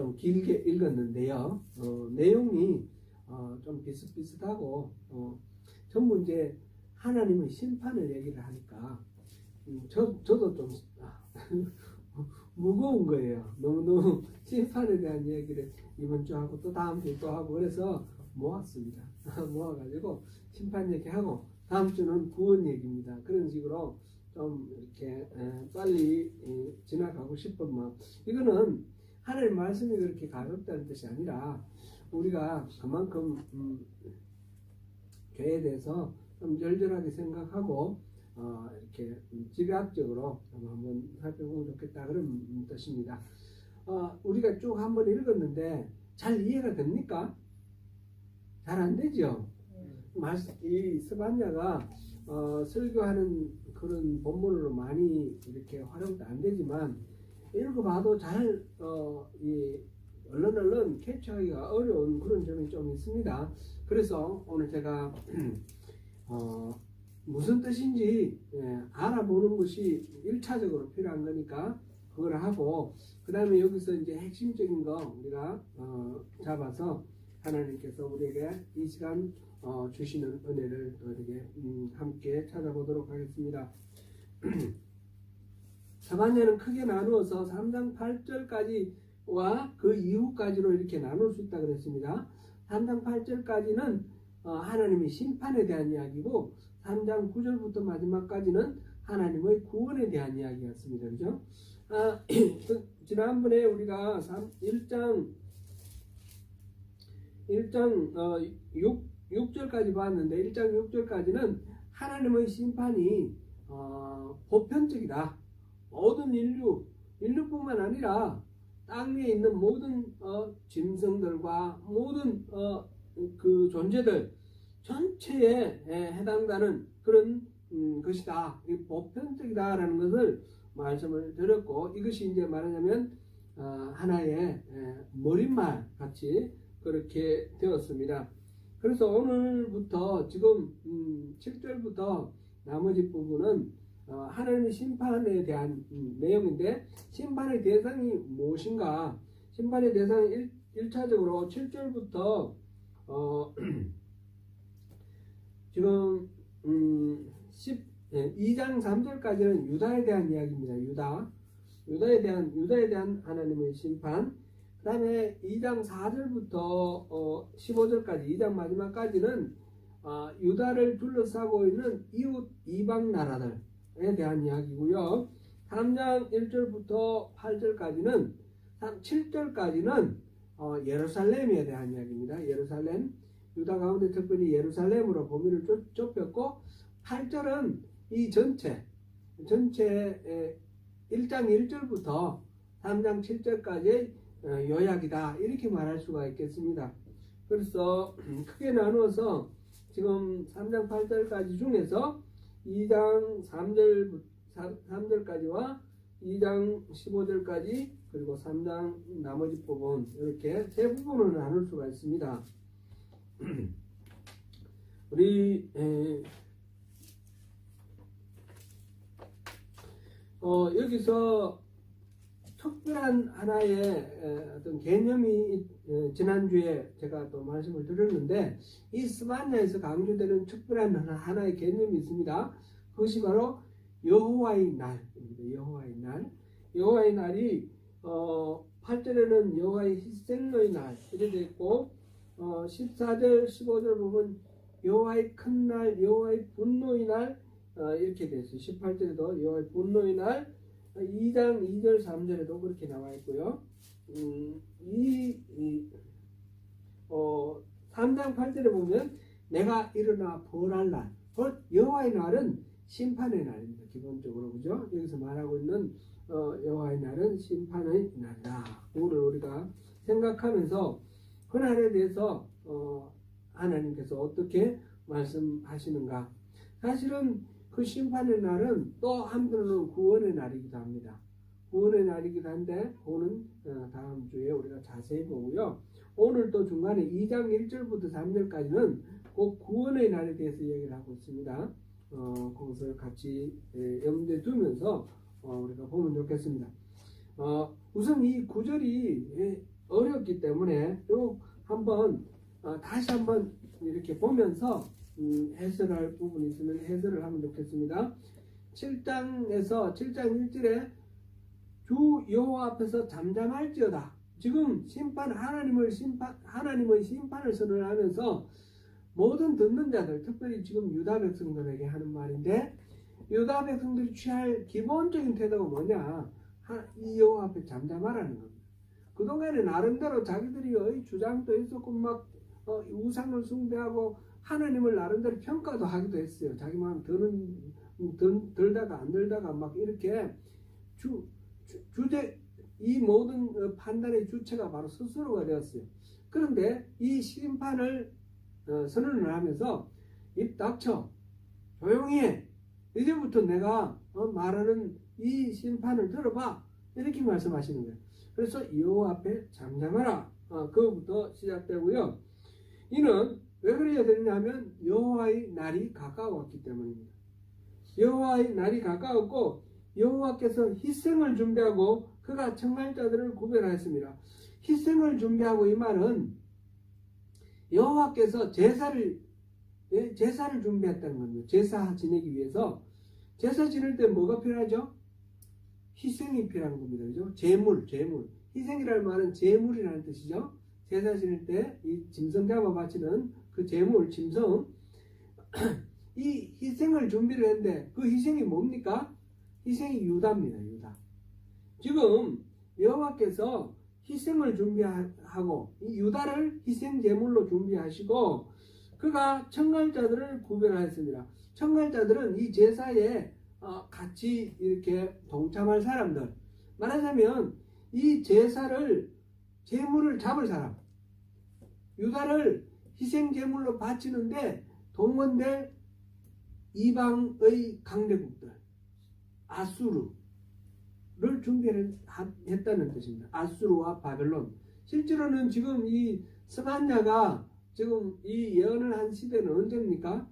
좀 길게 읽었는데요. 내용이 좀 비슷비슷하고 전부 이제 하나님의 심판을 얘기를 하니까 저도 좀 무거운 거예요. 너무너무 심판에 대한 얘기를 이번 주 하고 또 다음 주 또 하고 그래서 모았습니다. 모아가지고 심판 얘기하고 다음 주는 구원 얘기입니다. 그런 식으로 좀 이렇게 빨리 지나가고 싶은 마음. 이거는 하나님 말씀이 그렇게 가볍다는 뜻이 아니라 우리가 그만큼 교회에 대해서 좀 열렬하게 생각하고 이렇게 집약적으로 한번 살펴보면 좋겠다 그런 뜻입니다. 우리가 쭉 한번 읽었는데 잘 이해가 됩니까? 잘 안 되죠. 이 스바냐가 설교하는 그런 본문으로 많이 이렇게 활용도 안 되지만 읽어봐도 잘 얼른 캐치하기가 어려운 그런 점이 좀 있습니다. 그래서 오늘 제가 무슨 뜻인지 알아보는 것이 1차적으로 필요한 거니까 그걸 하고 그 다음에 여기서 이제 핵심적인 거 우리가 잡아서 하나님께서 우리에게 이 시간 주시는 은혜를 우리에게 함께 찾아보도록 하겠습니다. 사반년은 크게 나누어서 3장 8절까지와 그 이후까지로 이렇게 나눌 수 있다 그랬습니다. 3장 8절까지는 하나님의 심판에 대한 이야기고 3장 9절부터 마지막까지는 하나님의 구원에 대한 이야기였습니다. 그죠? 지난번에 우리가 1장 6절까지 봤는데 1장 6절까지는 하나님의 심판이 보편적이다. 모든 인류뿐만 아니라 땅 위에 있는 모든 짐승들과 모든 그 존재들 전체에 해당되는 그런 것이다. 보편적이다라는 것을 말씀을 드렸고 이것이 이제 말하자면 하나의 머릿말 같이 그렇게 되었습니다. 그래서 오늘부터 지금 7절부터 나머지 부분은 하나님의 심판에 대한 내용인데 심판의 대상이 무엇인가? 심판의 대상은 1차적으로 7절부터 지금 2장 3절까지는 유다에 대한 이야기입니다. 유다에 대한 하나님의 심판. 그 다음에 2장 4절부터 15절까지 2장 마지막까지는 유다를 둘러싸고 있는 이웃 이방 나라들에 대한 이야기고요. 3장 1절부터 8절까지는 7절까지는 예루살렘에 대한 이야기입니다. 예루살렘 유다 가운데 특별히 예루살렘으로 범위를 좁혔고 8절은 이 전체 1장 1절부터 3장 7절까지 요약이다 이렇게 말할 수가 있겠습니다. 그래서 크게 나누어서 지금 3장 8절까지 중에서 2장 3절까지와 2장 15절까지 그리고 3장 나머지 부분 이렇게 세 부분으로 나눌 수가 있습니다. 우리 여기서 특별한 하나의 어떤 개념이 지난주에 제가 또 말씀을 드렸는데 이 스바냐에서 강조되는 특별한 하나의 개념이 있습니다. 그것이 바로 여호와의 날입니다. 여호와의 날이 8절에는 여호와의 희생의 날 이렇게 되어 있고 14절 15절 보면 여호와의 큰 날 여호와의 분노의 날 이렇게 되어 있어요. 18절에도 여호와의 분노의 날 2장 2절 3절에도 그렇게 나와 있고요. 3장 8절에 보면 내가 일어나 벌할 날, 여호와의 날은 심판의 날입니다. 기본적으로 그죠? 여기서 말하고 있는 여호와의 날은 심판의 날이다. 그거를 우리가 생각하면서 그 날에 대해서 하나님께서 어떻게 말씀하시는가? 사실은 그 심판의 날은 또 한편으로는 구원의 날이기도 합니다. 구원의 날이기도 한데 그거는 다음 주에 우리가 자세히 보고요. 오늘 또 중간에 2장 1절부터 3절까지는 그 구원의 날에 대해서 얘기를 하고 있습니다. 그것을 같이 염두에 두면서 우리가 보면 좋겠습니다. 우선 이 구절이 한번 다시 한번 이렇게 보면서 해설할 부분이 있으면 해설을 하면 좋겠습니다. 7장에서 7장 1절에 주 여호와 앞에서 잠잠할지어다. 지금 하나님의 심판을 선언하면서 모든 듣는 자들, 특별히 지금 유다 백성들에게 하는 말인데, 유다 백성들이 취할 기본적인 태도가 뭐냐? 이 여호와 앞에 잠잠하라는 겁니다. 그동안에 나름대로 자기들이 주장도 있었고 막 우상을 숭배하고 하나님을 나름대로 평가도 하기도 했어요. 자기 마음 들다가 안 들다가 막 이렇게 이 모든 판단의 주체가 바로 스스로가 되었어요. 그런데 이 심판을 선언을 하면서 입 닥쳐 조용히 해. 이제부터 내가 말하는 이 심판을 들어봐. 이렇게 말씀하시는 거예요. 그래서 여호와 앞에 잠잠하라. 그거부터 시작되고요. 이는 왜 그래야 되느냐면 여호와의 날이 가까웠기 때문입니다. 여호와의 날이 가까웠고 여호와께서 희생을 준비하고 그가 청할 자들을 구별하였습니다. 희생을 준비하고 이 말은 여호와께서 제사를 준비했다는 겁니다. 제사 지내기 위해서. 제사 지낼 때 뭐가 필요하죠? 희생이 필요한 겁니다. 그죠? 제물. 희생이라는 말은 제물이라는 뜻이죠. 제사 지낼 때 이 짐승 잡아 바치는 그 제물, 짐승. 이 희생을 준비를 했는데 그 희생이 뭡니까? 희생이 유다입니다. 유다. 지금 여호와께서 희생을 준비하고 이 유다를 희생 제물로 준비하시고 그가 청갈자들을 구별하였습니다. 청갈자들은 이 제사에 같이 이렇게 동참할 사람들. 말하자면 이 제물을 잡을 사람. 유다를 희생 제물로 바치는데 동원될 이방의 강대국들. 아수르를 준비했다는 뜻입니다. 아수르와 바벨론. 실제로는 지금 이 스바냐가 지금 이 예언을 한 시대는 언제입니까?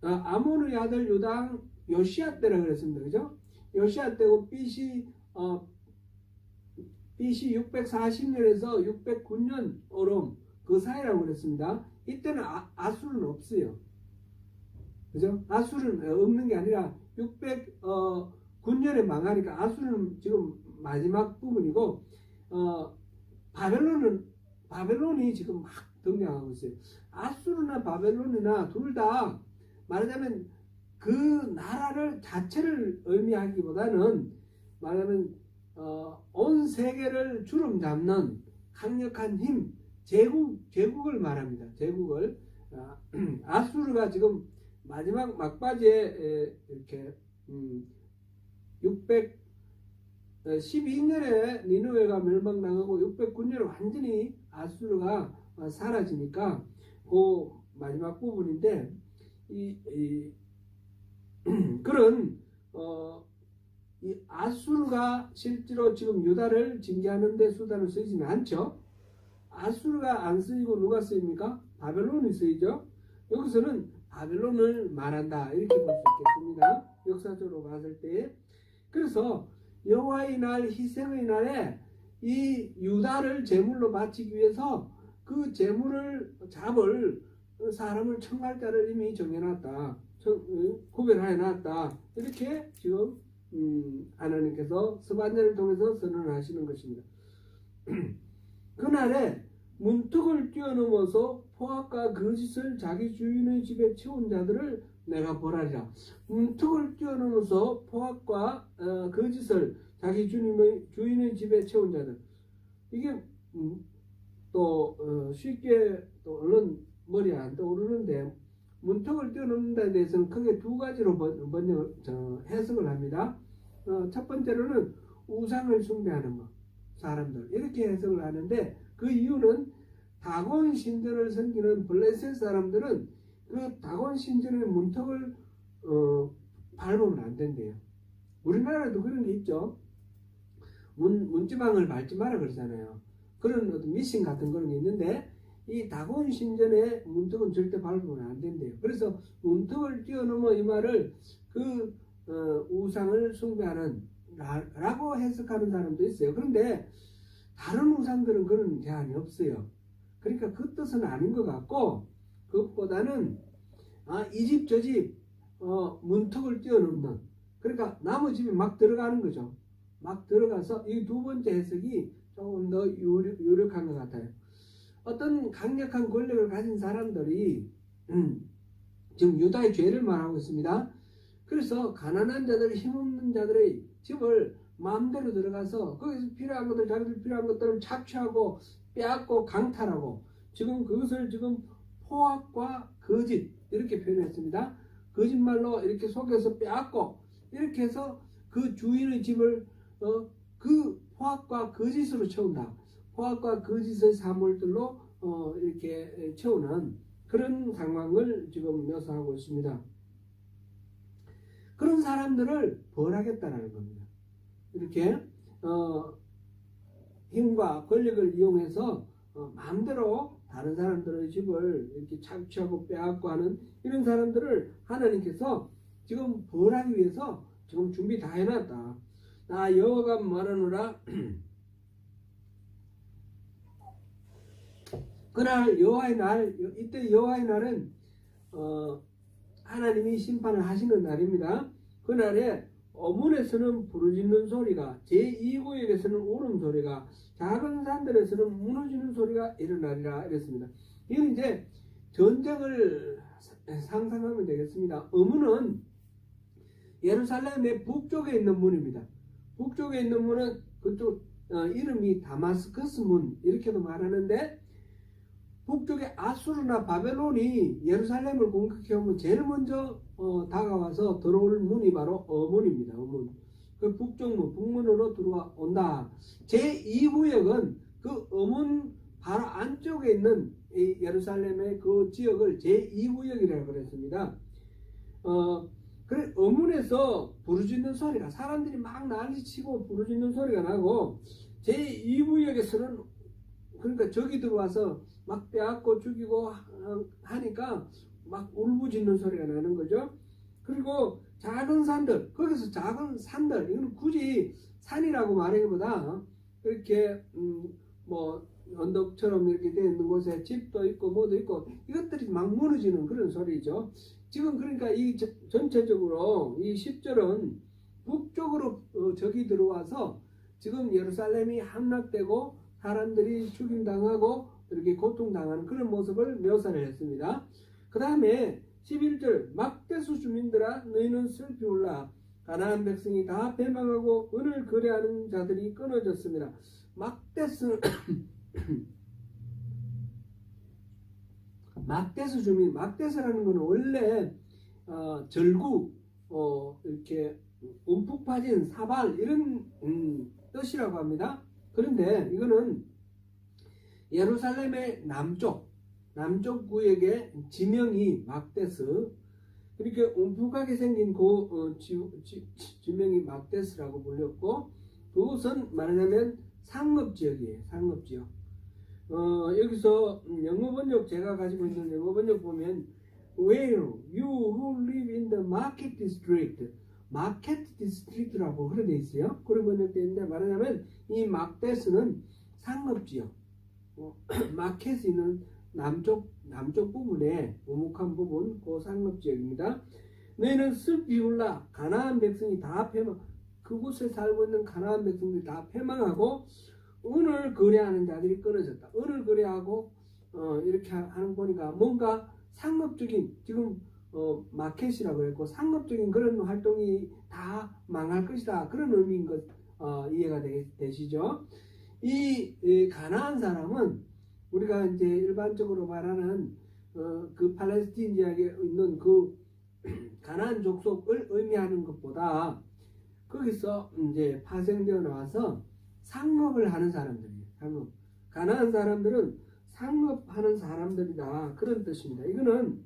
아몬의 아들 요당 요시야 때라 그랬습니다. 그죠? 요시야 때고 BC 640년에서 609년 오름 그 사이라고 그랬습니다. 이때는 아수르는 없어요. 그죠? 아수르는 없는 게 아니라 609년에 망하니까 아수르는 지금 마지막 부분이고 바벨론이 지금 막 등장하고 있어요. 아수르나 바벨론이나 둘 다 말하자면 그 나라를 자체를 의미하기보다는 말하면 온 세계를 주름 잡는 강력한 힘, 제국을 말합니다. 제국을. 아수르가 지금 마지막 막바지에 이렇게 612년에 니느웨가 멸망당하고 609년에 완전히 아수르가 사라지니까 그 마지막 부분인데 그런 이 아수르가 실제로 지금 유다를 징계하는 데 수단을 쓰지는 않죠. 아수르가 안 쓰이고 누가 쓰입니까? 바벨론이 쓰이죠. 여기서는 바벨론을 말한다 이렇게 볼 수 있겠습니다. 역사적으로 봤을 때. 그래서 여호와의 날, 희생의 날에 이 유다를 제물로 바치기 위해서 그 제물을 잡을 사람을 청할 자를 이미 정해놨다. 구별해놨다. 이렇게 지금 하나님께서 스바냐를 통해서 선언하시는 것입니다. 그날에 문턱을 뛰어넘어서 포악과 거짓을 자기 주인의 집에 채운 자들을 내가 보라리라. 문턱을 뛰어넘어서 포악과 거짓을 자기 주인의 집에 채운 자들. 이게 또 쉽게 또 얼른 머리에 안 떠오르는데 문턱을 뛰어넘는다에 대해서는 크게 두 가지로 해석을 합니다. 첫 번째로는 우상을 숭배하는 것, 사람들 이렇게 해석을 하는데 그 이유는 다곤 신전을 섬기는 블레셋 사람들은 그 다곤 신전의 문턱을 밟으면 안 된대요. 우리나라에도 그런 게 있죠. 문지방을 밟지 마라 그러잖아요. 그런 어떤 미신 같은 그런 게 있는데 이 다곤 신전의 문턱은 절대 밟으면 안 된대요. 그래서 문턱을 뛰어넘어 이 말을 그 우상을 숭배하는 라고 해석하는 사람도 있어요. 그런데 다른 우상들은 그런 제한이 없어요. 그러니까 그 뜻은 아닌 것 같고, 그것보다는 이 집 저 집 문턱을 뛰어넘는, 그러니까 남의 집에 막 들어가는 거죠. 막 들어가서 이 두 번째 해석이 조금 더 유력한 것 같아요. 어떤 강력한 권력을 가진 사람들이 지금 유다의 죄를 말하고 있습니다. 그래서 가난한 자들, 힘없는 자들의 집을 마음대로 들어가서 거기서 필요한 것들, 자기들 필요한 것들을 착취하고 빼앗고 강탈하고, 지금 그것을 지금 포악과 거짓 이렇게 표현했습니다. 거짓말로 이렇게 속여서 빼앗고, 이렇게 해서 그 주인의 집을 그 포악과 거짓으로 채운다. 포악과 거짓의 사물들로 이렇게 채우는 그런 상황을 지금 묘사하고 있습니다. 그런 사람들을 벌하겠다라는 겁니다. 이렇게 힘과 권력을 이용해서 마음대로 다른 사람들의 집을 이렇게 착취하고 빼앗고 하는 이런 사람들을 하나님께서 지금 벌하기 위해서 지금 준비 다 해놨다. 나 여호와가 말하노라. 그날 여호와의 날, 이때 여호와의 날은 하나님이 심판을 하시는 날입니다. 그날에 어문에서는 부르짖는 소리가, 제2구역에서는 울음소리가, 작은 산들에서는 무너지는 소리가 일어나리라 이랬습니다. 이건 이제 전쟁을 상상하면 되겠습니다. 어문은 예루살렘의 북쪽에 있는 문입니다. 북쪽에 있는 문은 그쪽 이름이 다마스커스 문 이렇게도 말하는데, 북쪽에 아수르나 바벨론이 예루살렘을 공격해오면 제일 먼저 다가와서 들어올 문이 바로 어문입니다. 어문. 그 북쪽문, 북문으로 들어온다. 제2구역은 그 어문 바로 안쪽에 있는 이 예루살렘의 그 지역을 제2구역이라고 그랬습니다. 그래 어문에서 부르짖는 소리가, 사람들이 막 난리치고 부르짖는 소리가 나고, 제2구역에서는 그러니까 적이 들어와서 막 빼앗고 죽이고 하니까 막 울부짖는 소리가 나는 거죠. 그리고 작은 산들, 거기서 작은 산들, 이거는 굳이 산이라고 말하기보다 이렇게 뭐 언덕처럼 이렇게 되어 있는 곳에 집도 있고 뭐도 있고 이것들이 막 무너지는 그런 소리죠. 지금 그러니까 이 전체적으로 이 10절은 북쪽으로 적이 들어와서 지금 예루살렘이 함락되고 사람들이 죽임당하고 이렇게 고통당하는 그런 모습을 묘사를 했습니다. 그 다음에 11절, 막대수 주민들아 너희는 슬피 울라. 가나안 백성이 다 패망하고 은을 거래하는 자들이 끊어졌습니다. 막대수 막대수 주민, 막대수라는 것은 원래 절구, 이렇게 움푹 빠진 사발 이런 뜻이라고 합니다. 그런데 이거는 예루살렘의 남쪽 구역의 지명이 막데스, 이렇게 움푹하게 생긴 그 지명이 막데스라고 불렸고, 그곳은 말하자면 상업지역이에요. 상업지역. 여기서 영어 번역, 제가 가지고 있는 영어 번역 보면 where you who live in the market district, 마켓 디스트릭트라고 그렇게 돼 있어요. 그런 번역되어 있는데, 말하자면 이 막데스는 상업지역, 마켓이 있는 남쪽 부분에 오목한 부분, 그 상업지역입니다. 너희는 슬피 울라. 가나안 백성이 다 패망, 그곳에 살고 있는 가나안 백성들이 다 패망하고 은을 거래하는 자들이 끊어졌다. 은을 거래하고 이렇게 하는 거 보니까 뭔가 상업적인, 지금 마켓이라고 했고 상업적인 그런 활동이 다 망할 것이다. 그런 의미인 것 이해가 되시죠? 이 가나안 사람은 우리가 이제 일반적으로 말하는 그 팔레스틴 지역에 있는 그 가나안 족속을 의미하는 것보다 거기서 이제 파생되어 나와서 상업을 하는 사람들이에요. 상업. 가나안 사람들은 상업하는 사람들이다. 그런 뜻입니다. 이거는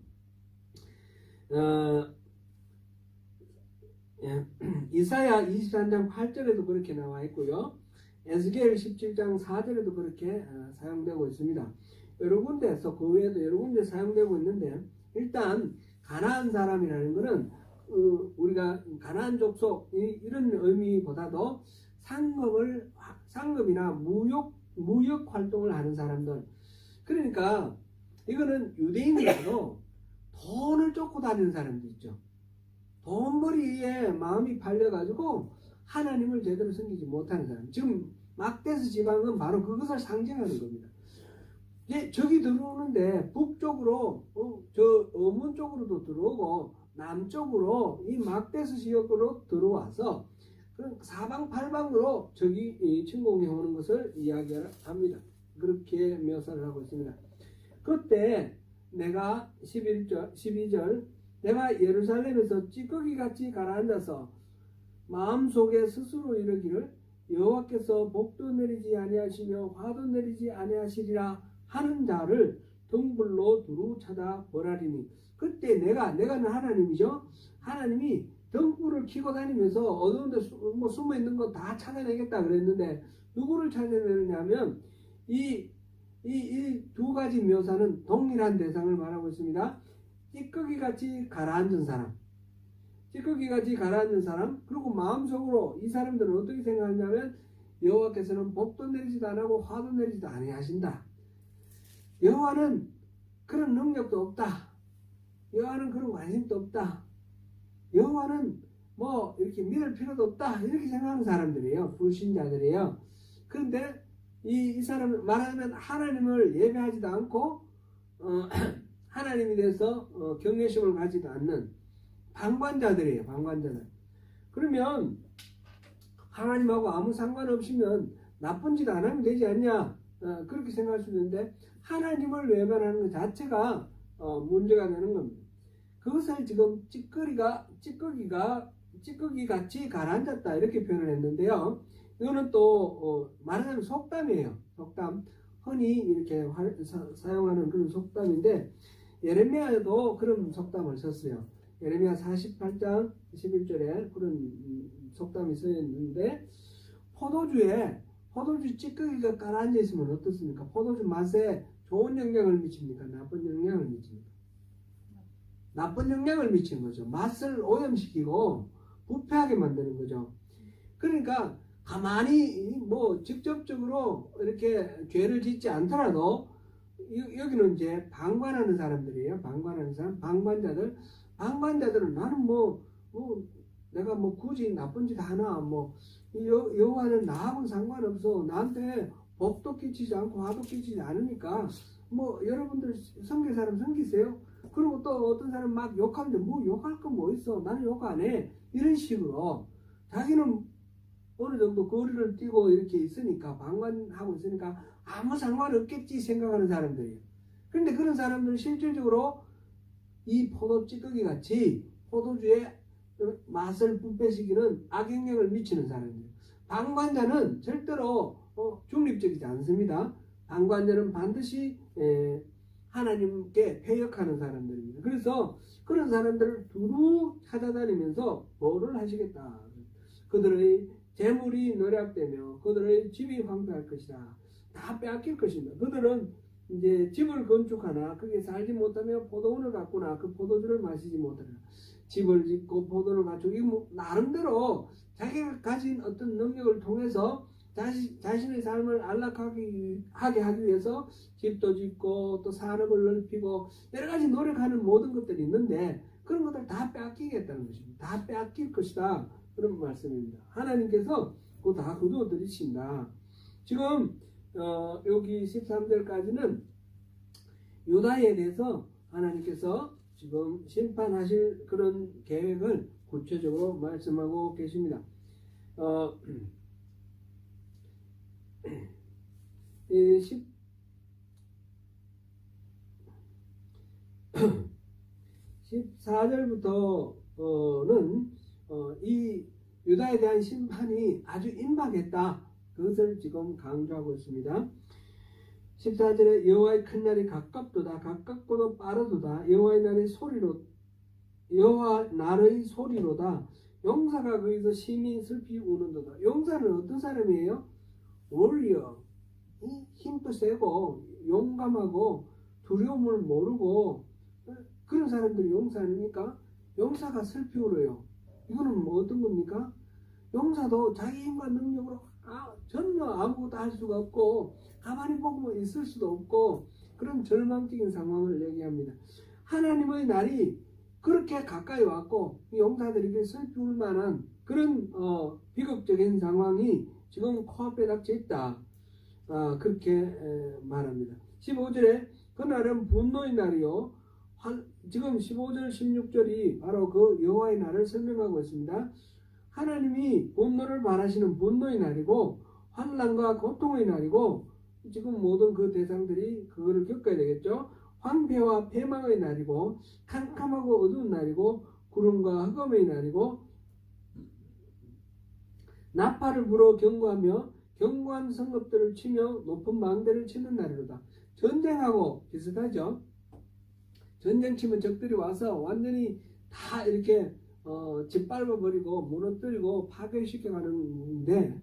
이사야 23장 8절에도 그렇게 나와 있고요. 에스겔 17장 4절에도 그렇게 사용되고 있습니다. 여러 군데에서, 그 외에도 여러 군데 사용되고 있는데, 일단 가나안 사람이라는 것은 우리가 가나안 족속 이런 의미보다도 상업이나 무역 무역 활동을 하는 사람들. 그러니까 이거는 유대인들도 돈을 쫓고 다니는 사람도 있죠. 돈벌이에 마음이 팔려가지고 하나님을 제대로 섬기지 못하는 사람. 지금 막대스 지방은 바로 그것을 상징하는 겁니다. 이제 저기 들어오는데 북쪽으로 저 어문 쪽으로도 들어오고 남쪽으로 이 막대스 지역으로 들어와서 사방팔방으로 저기 침공해 오는 것을 이야기합니다. 그렇게 묘사를 하고 있습니다. 그때 내가 12절 내가 예루살렘에서 찌꺼기같이 가라앉아서 마음속에 스스로 이르기를 여호와께서 복도 내리지 아니하시며 화도 내리지 아니하시리라 하는 자를 등불로 두루 찾아 보라리니. 그때 내가는 하나님이죠. 하나님이 등불을 켜고 다니면서 어두운 데 숨어 있는 거 다 찾아내겠다 그랬는데 누구를 찾아내느냐면 이 두 가지 묘사는 동일한 대상을 말하고 있습니다. 찌꺼기같이 가라앉은 사람, 찌꺼기같이 가라앉은 사람, 그리고 마음속으로 이 사람들은 어떻게 생각하냐면 여호와께서는 복도 내리지도 않고 화도 내리지도 아니하신다. 여호와는 그런 능력도 없다. 여호와는 그런 관심도 없다. 여호와는 뭐 이렇게 믿을 필요도 없다. 이렇게 생각하는 사람들이에요. 불신자들이에요. 그런데 이 사람은 말하자면 하나님을 예배하지도 않고 하나님에 대해서 경외심을 가지도 않는 방관자들이에요. 방관자들. 그러면 하나님하고 아무 상관없으면 나쁜 짓 안 하면 되지 않냐, 그렇게 생각할 수 있는데 하나님을 외면하는 것 자체가 문제가 되는 겁니다. 그것을 지금 찌꺼기같이 가라앉았다 이렇게 표현을 했는데요. 이거는 또 말하자면 속담이에요. 속담. 흔히 이렇게 사용하는 그런 속담인데 예레미야에도 그런 속담을 썼어요. 예레미야 48장 11절에 그런 속담이 쓰였는데 포도주 찌꺼기가 깔아앉아 있으면 어떻습니까? 포도주 맛에 좋은 영향을 미칩니까? 나쁜 영향을 미칩니까? 나쁜 영향을 미치는 거죠. 맛을 오염시키고 부패하게 만드는 거죠. 그러니까 가만히 뭐 직접적으로 이렇게 죄를 짓지 않더라도 여기는 이제 방관하는 사람들이에요. 방관하는 사람, 방관자들은 나는 내가 굳이 나쁜 짓 하나 여호와는 나하고는 상관없어. 나한테 복도 끼치지 않고 화도 끼치지 않으니까 여러분들 섬길 사람 섬기세요. 그리고 또 어떤 사람 막 욕하는데 욕할 거 뭐 있어. 나는 욕 안 해. 이런 식으로 자기는 어느 정도 거리를 띄고 이렇게 있으니까 방관하고 있으니까 아무 상관없겠지 생각하는 사람들이에요. 그런데 그런 사람들은 실질적으로 이 포도 찌꺼기 같이 포도주의 맛을 부패시키는 악영향을 미치는 사람들이에요. 방관자는 절대로 중립적이지 않습니다. 방관자는 반드시 하나님께 패역하는 사람들입니다. 그래서 그런 사람들을 두루 찾아다니면서 뭐를 하시겠다. 그들의 재물이 노략되며 그들의 집이 황폐할 것이다. 다 빼앗길 것입니다. 그들은 이제 집을 건축하나 거기에 살지 못하며 포도원을 갖거나 그 포도주를 마시지 못하나 집을 짓고 포도를 갖추고 나름대로 자기가 가진 어떤 능력을 통해서 자신의 삶을 안락하게 하기 위해서 집도 짓고 또 산업을 넓히고 여러 가지 노력하는 모든 것들이 있는데 그런 것들 다 빼앗기겠다는 것입니다. 다 빼앗길 것이다. 그런 말씀입니다. 하나님께서 그거 다 거두어들이신다. 지금 여기 13절까지는 유다에 대해서 하나님께서 지금 심판하실 그런 계획을 구체적으로 말씀하고 계십니다. 14절부터는 이 유다에 대한 심판이 아주 임박했다. 그것을 지금 강조하고 있습니다. 14절에 여호와의 큰 날이 가깝도다. 가깝고도 빠르도다. 여호와 날의 소리로다. 용사가 거기서 심히 슬피 우는도다. 용사는 어떤 사람이에요? 워리어. 힘도 세고 용감하고 두려움을 모르고 그런 사람들이 용사 아닙니까? 용사가 슬피 울어요. 이거는 어떤 겁니까? 용사도 자기 힘과 능력으로 전혀 아무것도 할 수가 없고 가만히 보고 있을 수도 없고 그런 절망적인 상황을 얘기합니다. 하나님의 날이 그렇게 가까이 왔고 용사들에게 슬플 만한 그런 비극적인 상황이 지금 코앞에 닥쳐 있다. 그렇게 말합니다. 15절에 그날은 분노의 날이요. 지금 15절 16절이 바로 그 여호와의 날을 설명하고 있습니다. 하나님이 분노를 말하시는 분노의 날이고 환난과 고통의 날이고 지금 모든 그 대상들이 그거를 겪어야 되겠죠. 황폐와 패망의 날이고 캄캄하고 어두운 날이고 구름과 흑암의 날이고 나팔을 불어 경고하며 견고한 성읍들을 치며 높은 망대를 치는 날이로다. 전쟁하고 비슷하죠. 전쟁 치면 적들이 와서 완전히 다 이렇게 짓밟아버리고 무너뜨리고 파괴시켜가는데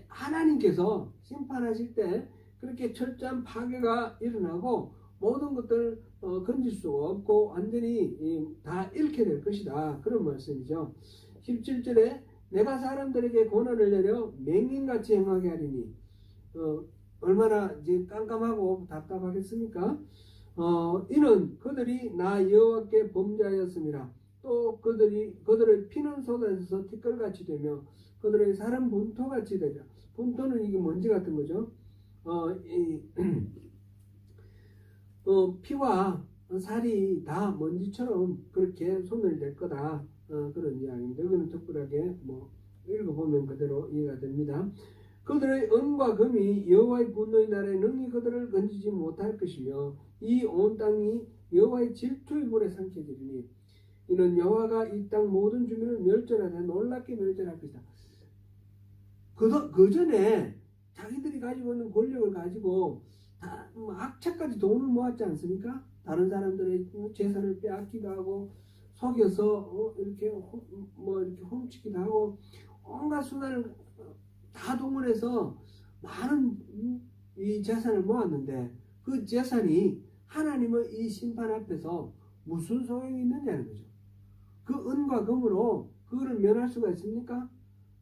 하나님께서 심판하실 때 그렇게 철저한 파괴가 일어나고 모든 것들 건질 수가 없고 완전히 다 잃게 될 것이다. 그런 말씀이죠. 17절에 내가 사람들에게 고난을 내려 맹인같이 행하게 하리니 얼마나 이제 깜깜하고 답답하겠습니까? 이는 그들이 나 여호와께 범죄하였음이라. 또 그들의 피는 쏟아져서 티끌같이 되며 그들의 살은 분토같이 되자. 분토는 이게 먼지 같은 거죠. 피와 살이 다 먼지처럼 그렇게 소멸될 거다. 그런 이야기인데 이거는 특별하게 읽어보면 그대로 이해가 됩니다. 그들의 은과 금이 여호와의 분노의 날에 능히 그들을 건지지 못할 것이며 이 온 땅이 여호와의 질투의 불에 삼켜지리니 이는 여호와가 이 땅 모든 주민을 멸절하되 놀랍게 멸절할 것이다. 그 전에 자기들이 가지고 있는 권력을 가지고 다 악착까지 돈을 모았지 않습니까? 다른 사람들의 재산을 빼앗기도 하고 속여서 이렇게 이렇게 훔치기도 하고 온갖 수단을 다 동원해서 많은 이 재산을 모았는데 그 재산이 하나님의 이 심판 앞에서 무슨 소용이 있느냐는 거죠. 그 은과 금으로 그거를 면할 수가 있습니까?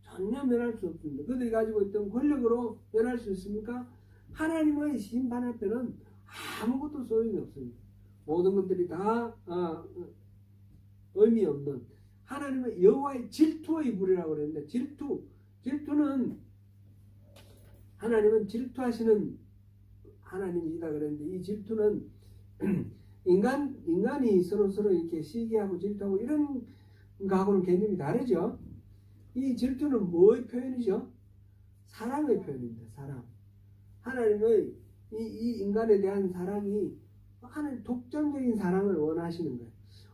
전혀 면할 수 없습니다. 그들이 가지고 있던 권력으로 면할 수 있습니까? 하나님의 심판 앞에는 아무것도 소용이 없습니다. 모든 것들이 다 의미 없는 하나님의 여호와의 질투의 불이라고 그랬는데 질투는 하나님은 질투하시는 하나님이다 그랬는데 이 질투는 인간이 서로 이렇게 시기하고 질투하고 이런 거하고는 개념이 다르죠. 이 질투는 뭐의 표현이죠? 사랑의 표현입니다. 사랑. 하나님의 이 인간에 대한 사랑이 하나님 독점적인 사랑을 원하시는 거예요.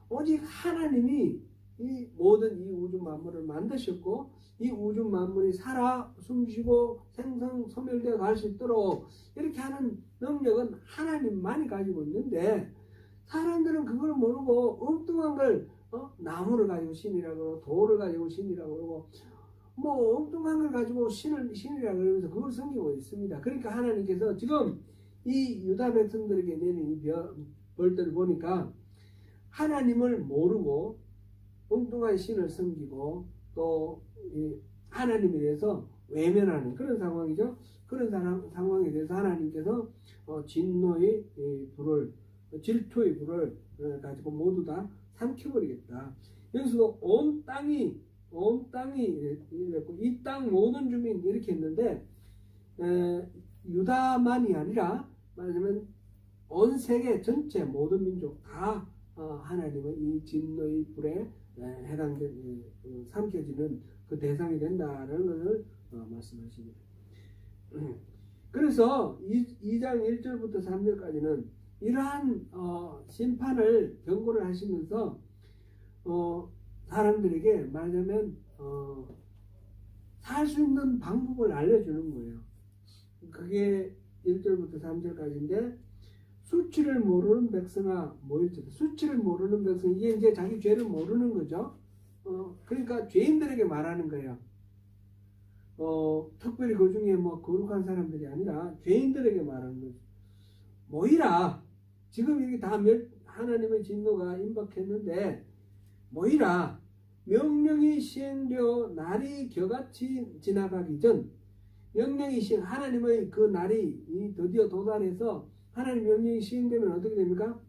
오직 하나님이 이 모든 이 우주 만물을 만드셨고 이 우주 만물이 살아 숨쉬고 생성 소멸되어 갈 수 있도록 이렇게 하는 능력은 하나님만이 가지고 있는데 사람들은 그걸 모르고 엉뚱한 걸 나무를 가지고 신이라고 그러고 돌을 가지고 신이라고 그러고 엉뚱한 걸 가지고 신이라고 그러면서 그걸 섬기고 있습니다. 그러니까 하나님께서 지금 이 유다 백성들에게 내린 이 벌들을 보니까 하나님을 모르고 엉뚱한 신을 섬기고 또 하나님에 대해서 외면하는 그런 상황이죠. 그런 상황에 대해서 하나님께서 진노의 불을 질투의 불을 가지고 모두 다 삼켜버리겠다. 여기서도 온 땅이 이랬고 이 땅 모든 주민 이렇게 했는데 유다만이 아니라 말하자면 온 세계 전체 모든 민족 다 하나님의 이 진노의 불에 삼켜지는 그 대상이 된다라는 것을 말씀하십니다. 그래서 2장 1절부터 3절까지는 이러한 심판을 경고를 하시면서 사람들에게 말하자면 살 수 있는 방법을 알려주는 거예요. 그게 1절부터 3절까지인데 수치를 모르는 백성아 모일지어다. 수치를 모르는 백성, 이게 이제 자기 죄를 모르는 거죠. 그러니까 죄인들에게 말하는 거예요. 특별히 그 중에 거룩한 사람들이 아니라 죄인들에게 말하는 거죠. 모이라. 지금 이게 다 하나님의 진노가 임박했는데 모이라. 명령이 시행되어 날이 겨같이 지나가기 전 명령이 하나님의 그 날이 드디어 도달해서 하나님 명령이 시행되면 어떻게 됩니까?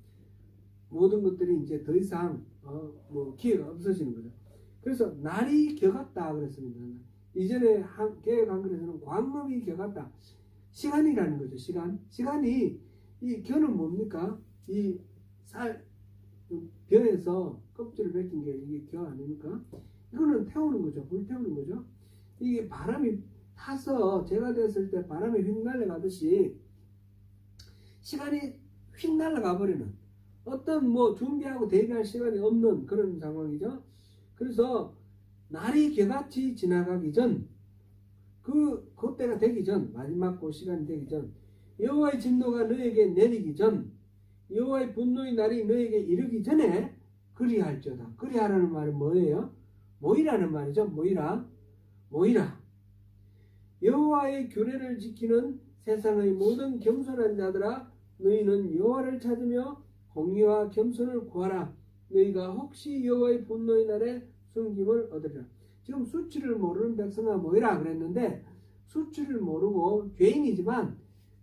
모든 것들이 이제 더 이상 기회가 없어지는 거죠. 그래서 날이 겨갔다 그랬습니다. 이전에 개혁 한글에서는 광범위 겨갔다. 시간이라는 거죠. 시간이 이 겨는 뭡니까? 이 벼에서 껍질을 벗긴 게 이게 겨 아닙니까? 이거는 태우는 거죠. 불 태우는 거죠. 이게 바람이 타서 제가 됐을 때 바람이 휙 날아가듯이 시간이 휙 날아가 버리는 어떤 준비하고 대비할 시간이 없는 그런 상황이죠. 그래서 날이 개같이 지나가기 전 그때가 되기 전 마지막 그 시간이 되기 전 여호와의 진노가 너에게 내리기 전 여호와의 분노의 날이 너에게 이르기 전에 그리할지어다. 그리하라는 말은 뭐예요? 모이라는 말이죠. 모이라. 여호와의 규례를 지키는 세상의 모든 겸손한 자들아 너희는 여호와를 찾으며 공의와 겸손을 구하라. 너희가 혹시 여호와의 분노의 날에 숨김을 얻으리라. 지금 수치를 모르는 백성아 모이라 그랬는데 수치를 모르고 죄인이지만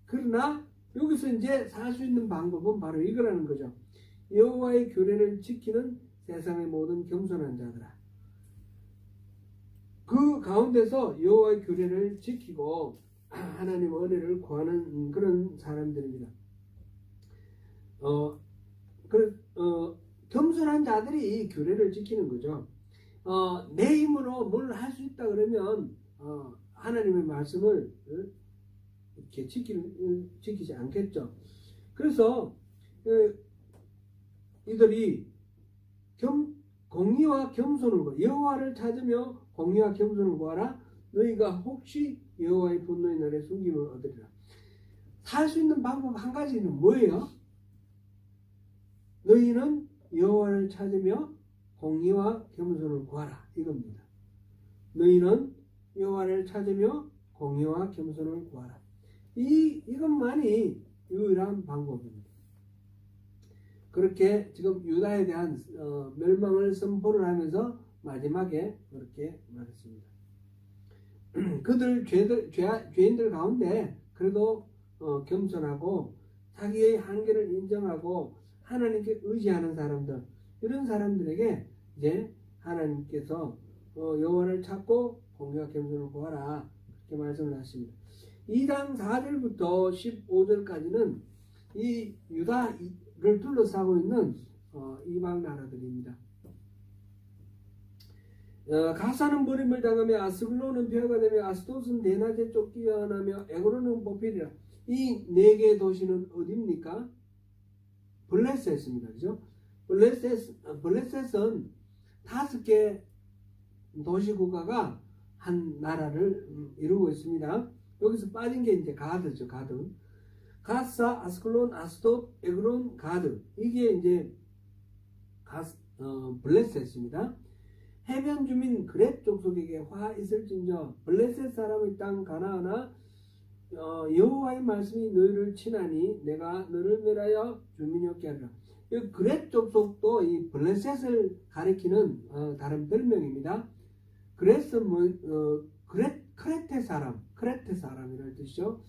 그러나 여기서 이제 살 수 있는 방법은 바로 이거라는 거죠. 여호와의 규례를 지키는 세상의 모든 겸손한 자들아. 그 가운데서 여호와의 규례를 지키고 하나님의 은혜를 구하는 그런 사람들입니다. 겸손한 자들이 규례를 지키는 거죠. 내 힘으로 뭘 할 수 있다 그러면 하나님의 말씀을 이렇게 지키지 않겠죠. 그래서 이들이 공의와 겸손을 구하라. 여호와를 찾으며 공의와 겸손을 구하라. 너희가 혹시 여호와의 분노의 날에 숨김을 얻으리라. 살 수 있는 방법 한 가지는 뭐예요? 너희는 여호와를 찾으며 공의와 겸손을 구하라. 이겁니다. 너희는 여호와를 찾으며 공의와 겸손을 구하라. 이것만이 유일한 방법입니다. 그렇게 지금 유다에 대한 멸망을 선포를 하면서 마지막에 그렇게 말했습니다. 그들 죄인들 가운데 그래도 겸손하고 자기의 한계를 인정하고 하나님께 의지하는 사람들, 이런 사람들에게 이제 하나님께서 여호와를 찾고 공의와 겸손을 구하라 그렇게 말씀을 하십니다. 2장 4절부터 15절까지는 이 유다를 둘러싸고 있는 이방 나라들입니다. 가사는 버림을 당하며 아스글론은 폐허가 되며 아스돗은 대낮에 쫓겨나며 에그론은 뽑히리라. 이 네 개의 도시는 어디입니까? 블레셋입니다. 그죠? 블레셋은 5개 도시국가가 한 나라를 이루고 있습니다. 여기서 빠진 게 이제 가드죠. 가사, 아스클론, 아스돗, 에그론, 가드. 이게 이제 블레셋입니다. 해변 주민 그렛 족속에게 화 있을진저 블레셋 사람의 땅 가나안아 여호와의 말씀이 너희를 치나니 내가 너를 멸하여 주민이 없게 하리라. 이 그렛 족속도 이 블레셋을 가리키는 다른 별명입니다. 그렛은 크레테 사람이라는 뜻이죠.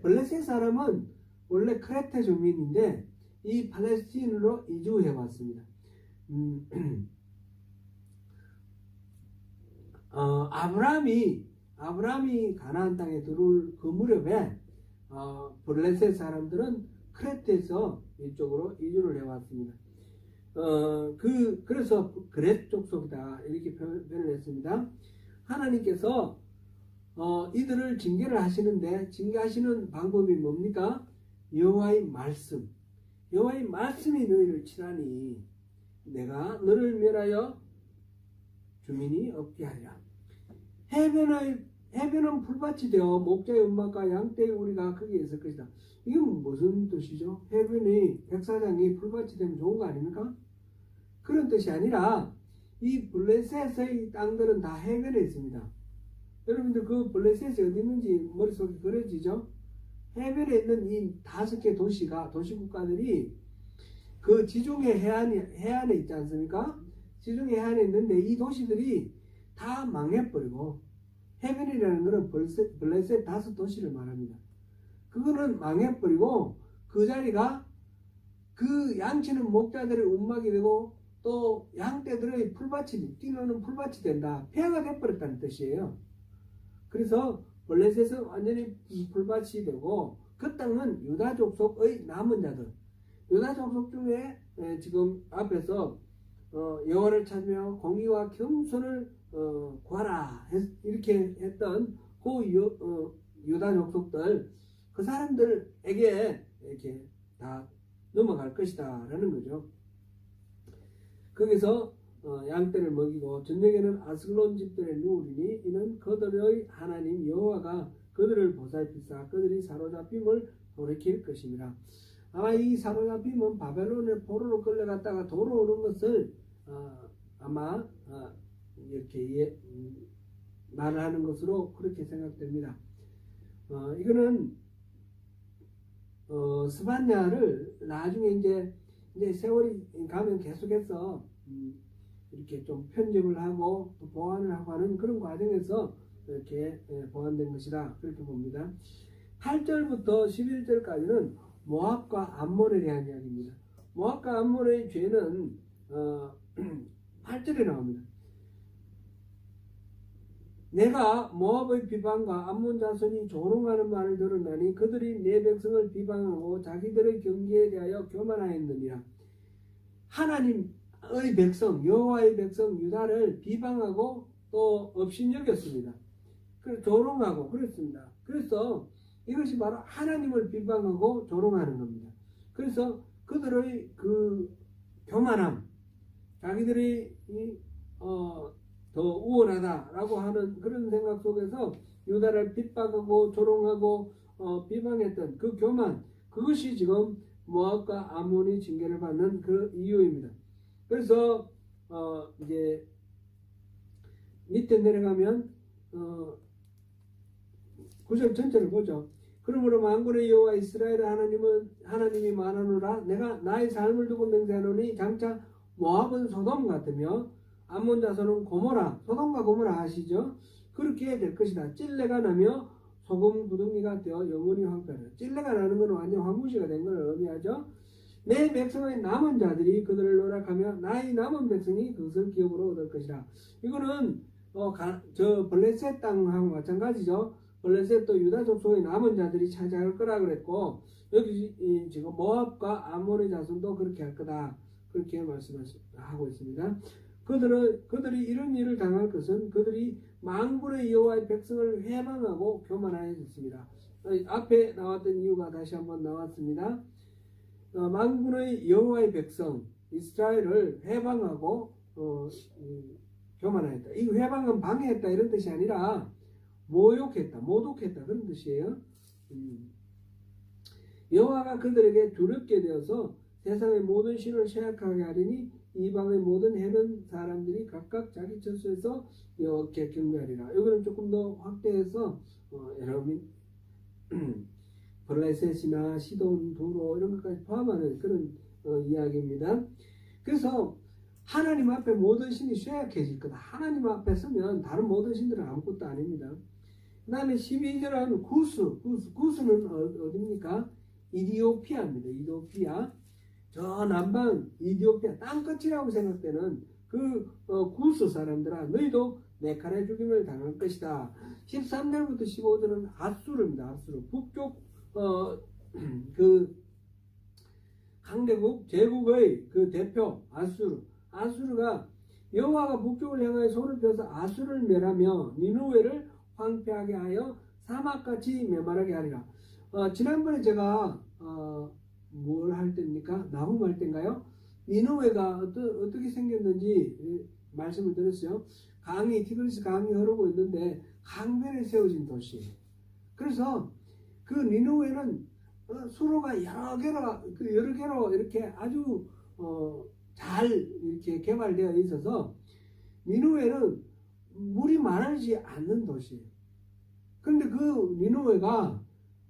블레셋 사람은 원래 크레테 주민인데 이 팔레스틴으로 이주해 왔습니다. 아브라함이 가나안 땅에 들어올 그 무렵에 블레셋 사람들은 크레테에서 이쪽으로 이주를 해왔습니다. 그래서 그렛 족속이다 이렇게 표현을 했습니다. 하나님께서 이들을 징계를 하시는데 징계하시는 방법이 뭡니까? 여호와의 말씀이 너희를 치라니 내가 너를 멸하여 주민이 없게 하리라. 해변은 풀밭이 되어 목자의 음악과 양떼의 우리가 거기에 있을 것이다. 이건 무슨 뜻이죠? 해변이 백사장이 풀밭이 되면 좋은 거 아닙니까? 그런 뜻이 아니라 이 블레셋의 땅들은 다 해변에 있습니다. 여러분들 그 블레셋이 어디 있는지 머릿속에 그려지죠? 해변에 있는 이 5개 도시국가들이 그 지중해 해안에 있지 않습니까? 지중해 해안에 있는데 이 도시들이 다 망해버리고 헤벤이라는 것은 블레셋 5도시를 말합니다. 그거는 망해버리고 그 자리가 그 양치는 목자들의 움막이 되고 또 양떼들의 풀밭이 뛰노는 풀밭이 된다. 폐허가 돼버렸다는 뜻이에요. 그래서 블레셋은 완전히 풀밭이 되고 그 땅은 유다 족속의 남은 자들, 유다 족속 중에 지금 앞에서 여호와를 찾으며 공의와 겸손을 구하라 이렇게 했던 그 유다 족속들, 그 사람들에게 이렇게 다 넘어갈 것이다 라는 거죠. 거기서 양떼를 먹이고 저녁에는 아슬론 집들의 누우리니 이는 그들의 하나님 여호와가 그들을 보살피사 그들이 사로잡힘을 돌이킬 것입니다. 아마 이 사로잡힘은 바벨론의 포로로 끌려갔다가 돌아오는 것을 아마 이렇게 말을 하는 것으로 그렇게 생각됩니다. 이거는 스바냐를 나중에 이제 세월이 가면 계속해서 이렇게 좀 편집을 하고 또 보완을 하고 하는 그런 과정에서 이렇게 보완된 것이다 그렇게 봅니다. 8절부터 11절까지는 모압과 암몬에 대한 이야기입니다. 모압과 암몬의 죄는 8절에 나옵니다. 내가 모압의 비방과 암몬 자손이 조롱하는 말을 들었나니 그들이 내 백성을 비방하고 자기들의 경계에 대하여 교만하였느니라. 하나님의 백성 여호와의 백성 유다를 비방하고 또 업신여겼습니다. 그래서 조롱하고 그랬습니다. 그래서 이것이 바로 하나님을 비방하고 조롱하는 겁니다. 그래서 그들의 그 교만함, 자기들이 더 우월하다라고 하는 그런 생각 속에서 유다를 핍박하고 조롱하고 비방했던 그 교만, 그것이 지금 모압과 암몬이 징계를 받는 그 이유입니다. 그래서 이제 밑에 내려가면 9절 전체를 보죠. 그러므로 만군의 여호와 이스라엘 하나님이 말하노라. 내가 나의 삶을 두고 맹세하노니 장차 모압은 소돔 같으며 암몬 자손은 고모라, 소돔과 고모라 아시죠? 그렇게 될 것이다. 찔레가 나며 소금 구덩이가 되어 영원히 황폐하라. 찔레가 나는 것은 완전 황무지가 된 것을 의미하죠. 내 백성의 남은 자들이 그들을 노력하며 나의 남은 백성이 그것을 기업으로 얻을 것이라. 이거는 저 블레셋 땅하고 마찬가지죠. 블레셋도 유다 족속의 남은 자들이 차지할 거라 그랬고 여기 지금 모압과 암몬의 자손도 그렇게 할 거다. 그렇게 말씀하고 있습니다. 그들이 이런 일을 당할 것은 그들이 만군의 여호와의 백성을 회방하고 교만하였습니다. 앞에 나왔던 이유가 다시 한번 나왔습니다. 만군의 여호와의 백성 이스라엘을 회방하고 교만하였다. 이 회방은 방해했다 이런 뜻이 아니라 모욕했다, 모독했다 그런 뜻이에요. 여호와가 그들에게 두렵게 되어서 세상의 모든 신을 쇠약하게 하리니 이방의 모든 해변 사람들이 각각 자기 처소에서 여호와께 경배하리라. 이거는 조금 더 확대해서 여러분 블레셋이나 시돈, 두로 이런 것까지 포함하는 그런 이야기입니다. 그래서 하나님 앞에 모든 신이 쇠약해질 거다. 하나님 앞에 서면 다른 모든 신들은 아무것도 아닙니다. 그 다음에 12절은 구스는 어디입니까? 이디오피아입니다. 이디오피아. 저 남방 이디오피아 땅끝이라고 생각되는 그 구스 사람들아 너희도 내 칼에 죽임을 당할 것이다. 13절부터 15절은 아수르입니다. 아수르. 북쪽 그 강대국 제국의 그 대표 아수르. 아수르가 여호와가 북쪽을 향하여 손을 펴서 아수르를 멸하며 니느웨를 황폐하게 하여 사막같이 메마르게 하리라. 지난번에 제가 뭘 할 때입니까? 나훔 할 때인가요? 니느웨가 어떻게 생겼는지 말씀을 드렸어요. 티그리스 강이 흐르고 있는데 강변에 세워진 도시예요. 그래서 그 니느웨는 수로가 여러 개로 이렇게 아주 잘 이렇게 개발되어 있어서 니느웨는 물이 마르지 않는 도시예요. 그런데 그 니느웨가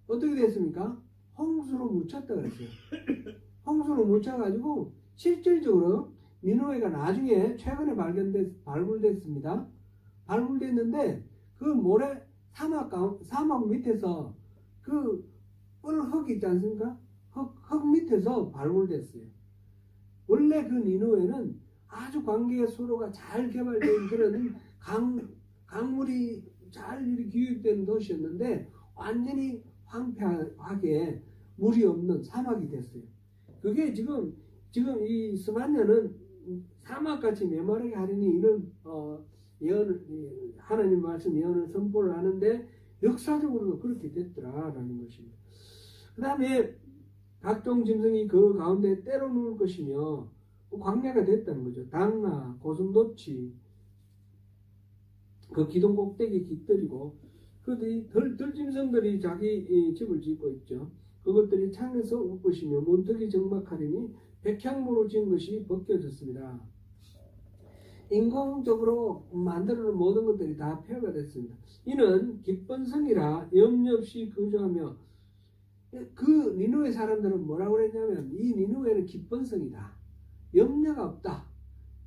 어떻게 됐습니까? 홍수로 묻혔다 그랬어요. 홍수로 묻혀가지고 실질적으로 니느웨가 나중에 최근에 발굴됐습니다. 발굴됐는데 그 모래 사막 밑에서 그 흙 있지 않습니까? 흙 밑에서 발굴됐어요. 원래 그 니누에는 아주 관계 수로가 잘 개발된 그런 강물이 잘 기획된 도시였는데 완전히 황폐하게 물이 없는 사막이 됐어요. 그게 지금 이 스바냐는 사막같이 메마르게 하려니 이런 하나님 말씀 예언을 선포를 하는데 역사적으로도 그렇게 됐더라라는 것입니다. 그 다음에 각종 짐승이 그 가운데 때려 누울 것이며 광야가 됐다는 거죠. 당나, 고슴도치, 그 기둥 꼭대기 깃들이고 그들이 들짐승들이 자기 집을 짓고 있죠. 그것들이 창에서 울 것이며 문턱이 정막하리니 백향모로 지은 것이 벗겨졌습니다. 인공적으로 만들어 놓은 모든 것들이 다 폐허가 됐습니다. 이는 기쁜 성이라 염려 없이 거주하며 그 니누의 사람들은 뭐라고 그랬냐면 이 니누에는 기쁜 성이다. 염려가 없다.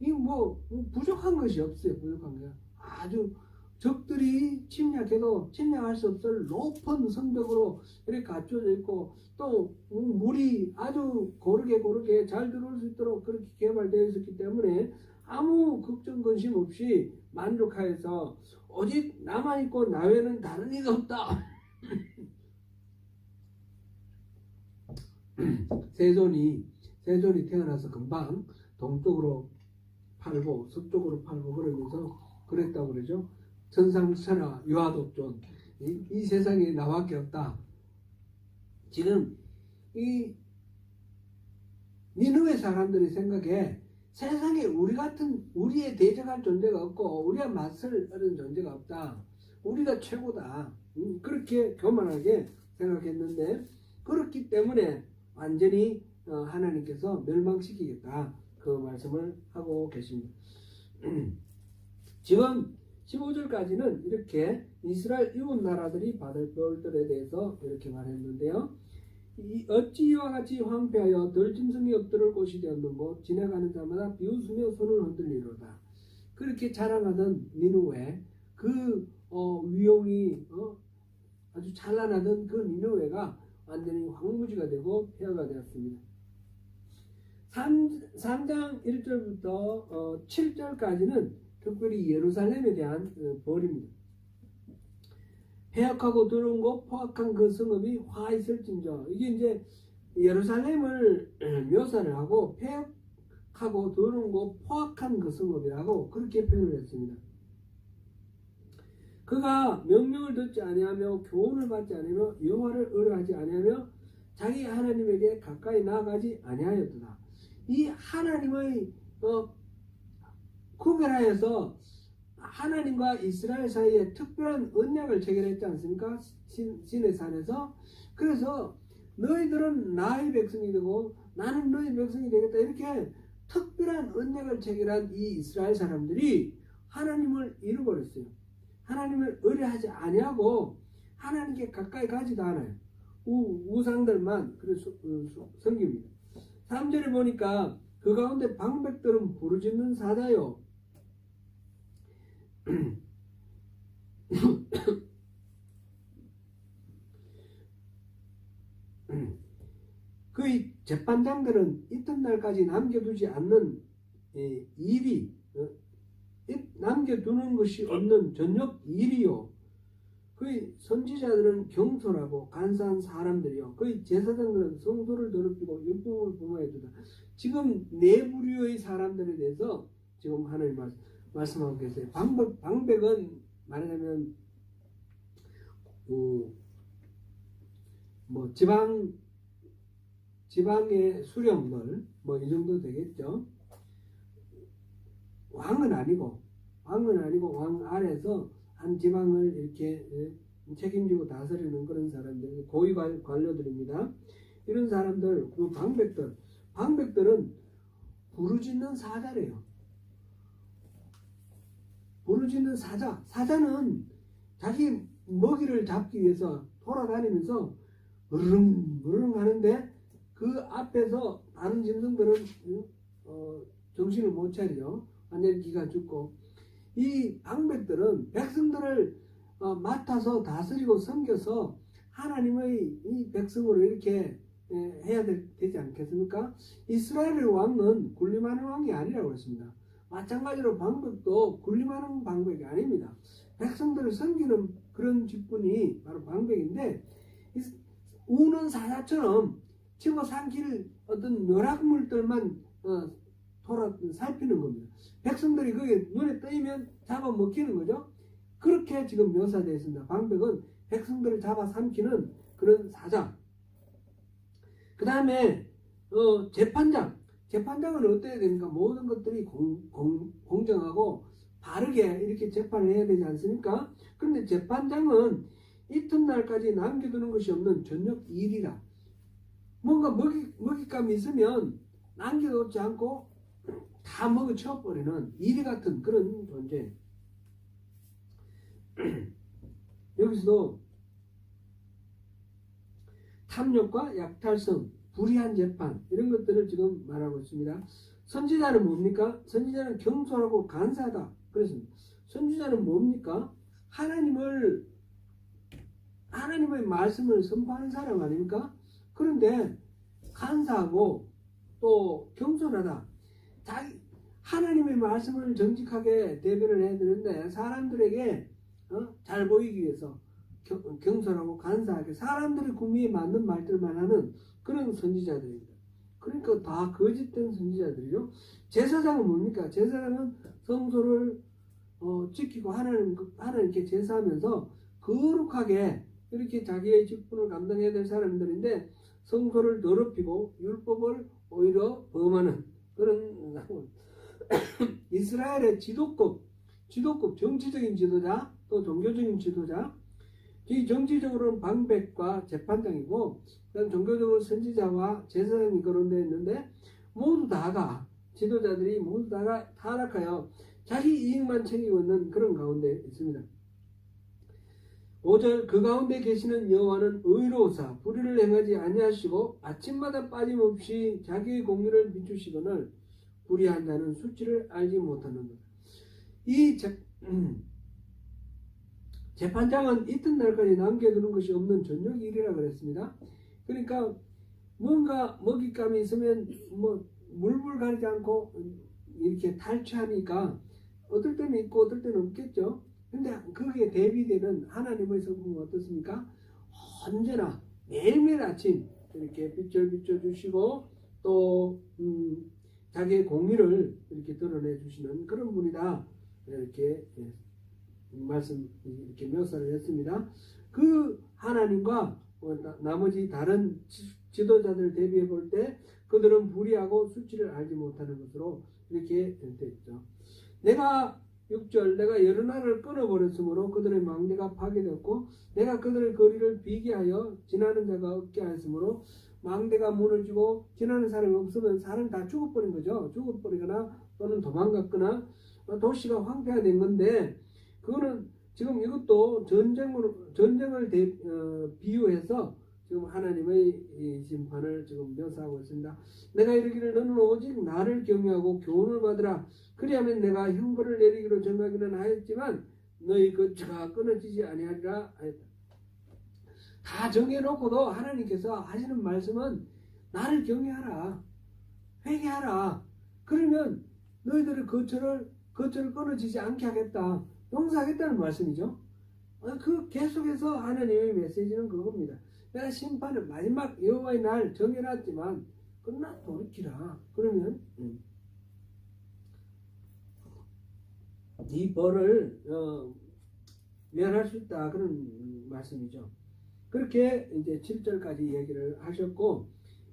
이 뭐 부족한 것이 없어요. 부족한 게 아주 적들이 침략해도 침략할 수 없을 높은 성벽으로 이렇게 갖춰져 있고 또 물이 아주 고르게 잘 들어올 수 있도록 그렇게 개발되어 있었기 때문에 아무 걱정 근심 없이 만족하여서 오직 나만 있고 나 외에는 다른 이가 없다. 세존이 태어나서 금방 동쪽으로 팔고 서쪽으로 팔고 그러면서 그랬다고 그러죠. 천상천하 유아독존 이 세상에 나밖에 없다. 지금 이 니느웨 사람들이 생각에 세상에 우리에 대적할 존재가 없고 우리와 맞설 존재가 없다. 우리가 최고다. 그렇게 교만하게 생각했는데 그렇기 때문에 완전히 하나님께서 멸망시키겠다. 그 말씀을 하고 계십니다. 지금 15절까지는 이렇게 이스라엘 이웃 나라들이 받을 벌들에 대해서 이렇게 말했는데요. 어찌 이와 같이 황폐하여 들짐승이 엎드릴 곳이 되었는고 지나가는 자마다 비웃으며 손을 흔들리로다. 그렇게 자랑하던 니느웨 그 위용이 아주 찬란하던 그 니느웨가 완전히 황무지가 되고 폐허가 되었습니다. 3장 1절부터 7절까지는 특별히 예루살렘에 대한 벌입니다. 폐역하고 더러운 곳 포악한 그 성읍이 화 있을진저. 이게 이제 예루살렘을 묘사를 하고 폐역하고 더러운 곳 포악한 그 성읍이라고 그렇게 표현을 했습니다. 그가 명령을 듣지 아니하며 교훈을 받지 아니하며 여호와를 의뢰하지 아니하며 자기 하나님에게 가까이 나아가지 아니하였도다. 이 하나님의 구별하여서 하나님과 이스라엘 사이에 특별한 언약을 체결했지 않습니까? 시내산에서. 그래서 너희들은 나의 백성이 되고 나는 너희 백성이 되겠다. 이렇게 특별한 언약을 체결한 이 이스라엘 사람들이 하나님을 잃어버렸어요. 하나님을 의뢰하지 아니하고 하나님께 가까이 가지도 않아요. 우상들만 그래서 섬깁니다. 3절에 보니까 그 가운데 방백들은 부르짖는 사자요. 그 재판장들은 이튿날까지 남겨두지 않는 일이 남겨두는 것이 없는 전역 일이요. 그 선지자들은 경솔하고 간사한 사람들이요. 그 제사장들은 성도를 더럽히고 율법을 범하여 두다. 지금 네 부류의 사람들에 대해서 지금 하나님 말씀하고 계세요. 방백은 말하자면 뭐 지방의 수령들 뭐 이 정도 되겠죠. 왕은 아니고 왕 아래서 한 지방을 이렇게 책임지고 다스리는 그런 사람들, 고위 관료들입니다. 이런 사람들, 그 방백들은 부르짖는 사자래요. 부르짖는 사자는 자기 먹이를 잡기 위해서 돌아다니면서 으르릉 하는데 그 앞에서 다른 짐승들은 정신을 못 차리죠. 완전히 기가 죽고 이 방백들은 백성들을 맡아서 다스리고 섬겨서 하나님의 이 백성으로 이렇게 해야 되지 않겠습니까? 이스라엘의 왕은 군림하는 왕이 아니라고 했습니다. 마찬가지로 방백도 군림하는 방백이 아닙니다. 백성들을 섬기는 그런 직분이 바로 방백인데, 우는 사자처럼 집어삼킬 어떤 묘락물들만 살피는 겁니다. 백성들이 그게 눈에 띄면 잡아먹히는 거죠. 그렇게 지금 묘사되어 있습니다. 방백은 백성들을 잡아삼키는 그런 사자. 그 다음에 재판장은 어때야 됩니까? 모든 것들이 공정하고 바르게 이렇게 재판을 해야 되지 않습니까? 그런데 재판장은 이튿날까지 남겨두는 것이 없는 전역 일이라, 뭔가 먹잇감이 있으면 남겨놓지 않고 다 먹어치워버리는 일 같은 그런 존재. 여기서도 탐욕과 약탈성, 불의한 재판, 이런 것들을 지금 말하고 있습니다. 선지자는 뭡니까? 선지자는 경솔하고 간사하다 그랬습니다. 선지자는 뭡니까? 하나님의 말씀을 선포하는 사람 아닙니까? 그런데 간사하고 또 경솔하다. 하나님의 말씀을 정직하게 대변을 해야 되는데, 사람들에게 잘 보이기 위해서 경솔하고 간사하게 사람들의 구미에 맞는 말들만 하는 그런 선지자들입니다. 그러니까 다 거짓된 선지자들이죠. 제사장은 뭡니까? 제사장은 성소를 지키고 하나님께 제사하면서 거룩하게 이렇게 자기의 직분을 감당해야 될 사람들인데, 성소를 더럽히고 율법을 오히려 범하는 그런 사람. 이스라엘의 지도급 정치적인 지도자, 또 종교적인 지도자, 이 정치적으로는 방백과 재판장이고, 그다음 종교적으로 선지자와 제사장이 거론되어 있는데, 모두 다가 지도자들이 모두 다가 타락하여 자기 이익만 챙기고 있는 그런 가운데 있습니다. 5절, 그 가운데 계시는 여호와는 의로우사 불의를 행하지 아니하시고 아침마다 빠짐없이 자기의 공의를 비추시거늘 불의한 자는 수치를 알지 못하는도다. 이 재판장은 이튿날까지 남겨두는 것이 없는 전역 일이라 그랬습니다. 그러니까 뭔가 먹잇감이 있으면 물불 가리지 않고 이렇게 탈취하니까 어떨 때는 있고 어떨 때는 없겠죠. 근데 거기에 대비되는 하나님의 성품은 어떻습니까? 언제나 매일매일 아침 이렇게 빛을 비춰주시고 또 자기의 공의를 이렇게 드러내 주시는 그런 분이다, 이렇게 말씀 이렇게 묘사를 했습니다. 그 하나님과 나머지 다른 지도자들 대비해 볼 때 그들은 불의하고 수치를 알지 못하는 것으로 이렇게 됐죠. 6절, 내가 여러 나라를 끊어버렸으므로 그들의 망대가 파괴되었고 내가 그들의 거리를 비게 하여 지나는 자가 없게 하였으므로 망대가 무너지고 지나는 사람이 없으면 사람이 다 죽어버린 거죠. 죽어버리거나 또는 도망갔거나 도시가 황폐화된 건데, 그거는 지금 이것도 전쟁을 비유해서 지금 하나님의 이 심판을 지금 묘사하고 있습니다. 내가 이르기를 너는 오직 나를 경외하고 교훈을 받으라. 그리하면 내가 형벌을 내리기로 정하기는 하였지만 너희 거처가 끊어지지 아니하리라 하였다. 다 정해놓고도 하나님께서 하시는 말씀은 나를 경외하라, 회개하라. 그러면 너희들의 거처를 끊어지지 않게 하겠다, 용서하겠다는 말씀이죠. 그 계속해서 하나님의 메시지는 그겁니다. 내가 심판을 마지막 여호와의 날 정해놨지만 끝나 돌이키라. 그러면 이 벌을 면할 수 있다, 그런 말씀이죠. 그렇게 이제 7절까지 얘기를 하셨고,